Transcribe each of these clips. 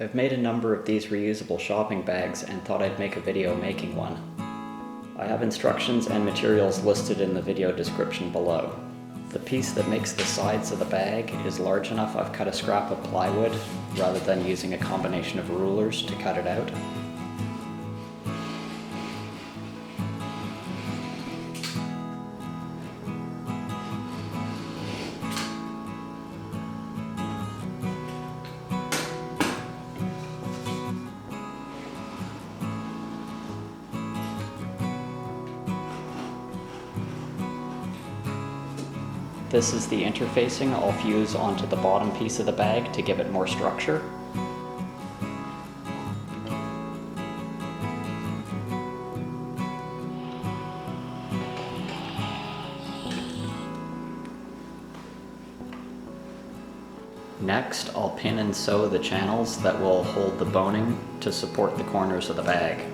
I've made a number of these reusable shopping bags and thought I'd make a video making one. I have instructions and materials listed in the video description below. The piece that makes the sides of the bag is large enough I've cut a scrap of plywood rather than using a combination of rulers to cut it out. This is the interfacing I'll fuse onto the bottom piece of the bag to give it more structure. Next, I'll pin and sew the channels that will hold the boning to support the corners of the bag.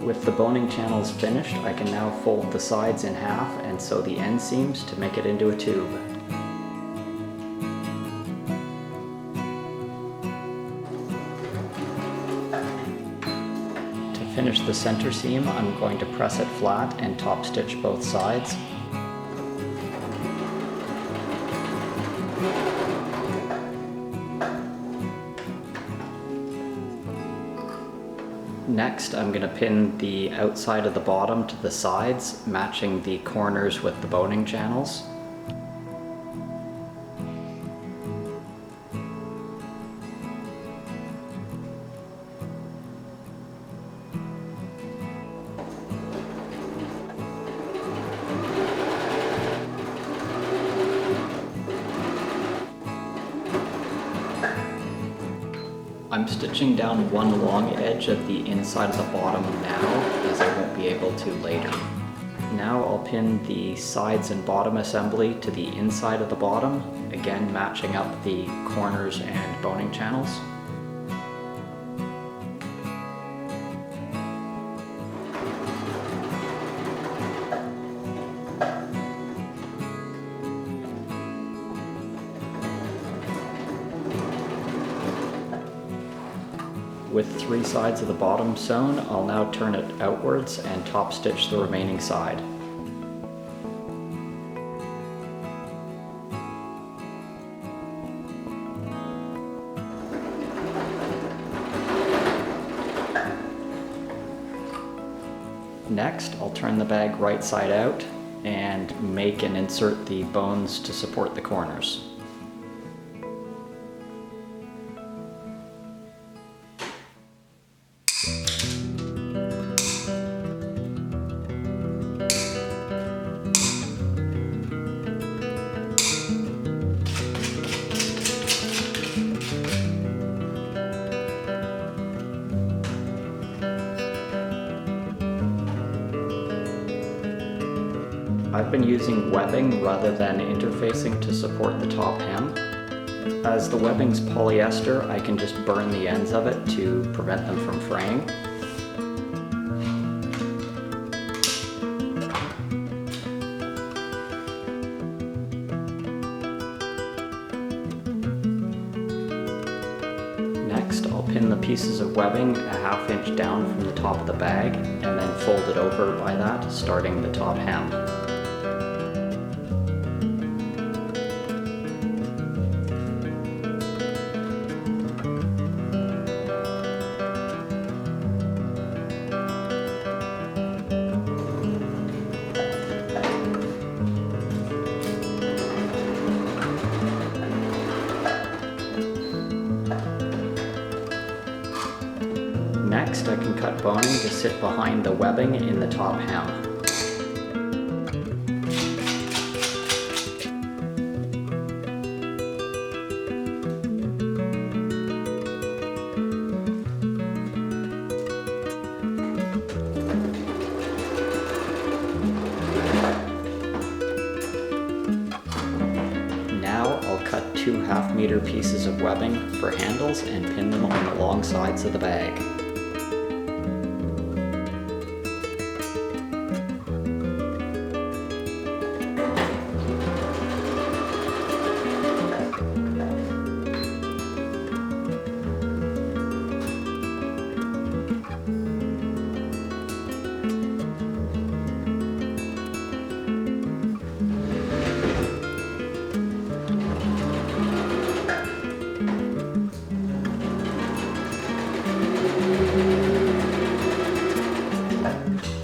With the boning channels finished, I can now fold the sides in half and sew the end seams to make it into a tube. To finish the center seam, I'm going to press it flat and top stitch both sides. Next, I'm going to pin the outside of the bottom to the sides, matching the corners with the boning channels. I'm stitching down one long edge of the inside of the bottom now, as I won't be able to later. Now I'll pin the sides and bottom assembly to the inside of the bottom, again matching up the corners and boning channels. With 3 sides of the bottom sewn, I'll now turn it outwards and top stitch the remaining side. Next, I'll turn the bag right side out and make and insert the bones to support the corners. I've been using webbing rather than interfacing to support the top hem. As the webbing's polyester, I can just burn the ends of it to prevent them from fraying. Next, I'll pin the pieces of webbing a ½ inch down from the top of the bag and then fold it over by that, starting the top hem. Next, I can cut boning to sit behind the webbing in the top hem. 2 half-meter pieces of webbing for handles and pin them on the long sides of the bag.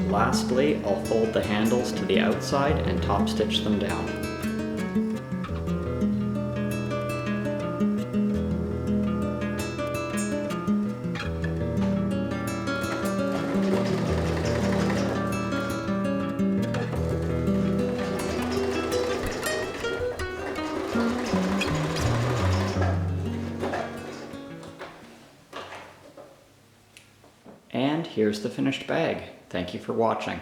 Lastly, I'll fold the handles to the outside and top stitch them down. And here's the finished bag. Thank you for watching.